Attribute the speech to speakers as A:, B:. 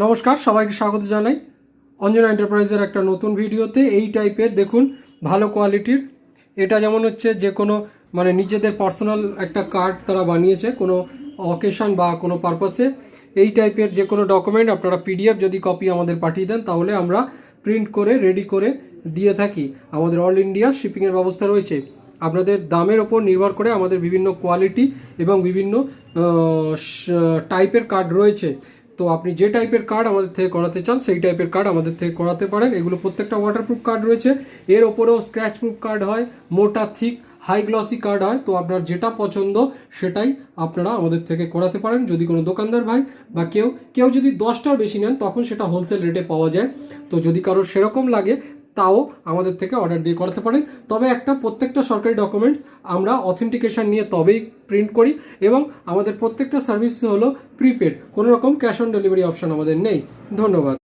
A: নমস্কার, সবাইকে স্বাগত জানাই অঞ্জনা এন্টারপ্রাইজের একটা নতুন ভিডিওতে। এই টাইপের দেখুন ভালো কোয়ালিটির, এটা যেমন হচ্ছে যে কোনো মানে নিজেদের পার্সোনাল একটা কার্ড তারা বানিয়েছে কোনো অকেশন বা কোনো পারপাসে। এই টাইপের যে কোনো ডকুমেন্ট আপনারা পিডিএফ যদি কপি আমাদের পাঠিয়ে দেন তাহলে আমরা প্রিন্ট করে রেডি করে দিয়ে থাকি। আমাদের অল ইন্ডিয়া শিপিংয়ের ব্যবস্থা রয়েছে। আপনাদের দামের ওপর নির্ভর করে আমাদের বিভিন্ন কোয়ালিটি এবং বিভিন্ন টাইপের কার্ড রয়েছে। তো আপনি যে টাইপের কার্ড আমাদের থেকে করাতে চান সেই টাইপের কার্ড আমাদের থেকে করাতে পারেন। এগুলো প্রত্যেকটা ওয়াটারপ্রুফ কার্ড রয়েছে, এর ওপরেও স্ক্র্যাচ প্রুফ কার্ড হয়, মোটা থিক হাই গ্লসি কার্ড হয়। তো আপনার যেটা পছন্দ সেটাই আপনারা আমাদের থেকে করাতে পারেন। যদি কোনো দোকানদার ভাই বা কেউ যদি 10টার বেশি নেন তখন সেটা হোলসেল রেটে পাওয়া যায়। তো যদি কারোর সেরকম লাগে তাও আমাদের থেকে অর্ডার দিয়ে করাতে পারেন। তবে প্রত্যেকটা সরকারি ডকুমেন্টস আমরা অথেন্টিকেশন নিয়ে তবেই প্রিন্ট করি এবং আমাদের প্রত্যেকটা সার্ভিস হলো প্রিপেড, কোনো রকম ক্যাশ অন ডেলিভারি অপশান আমাদের নেই। ধন্যবাদ।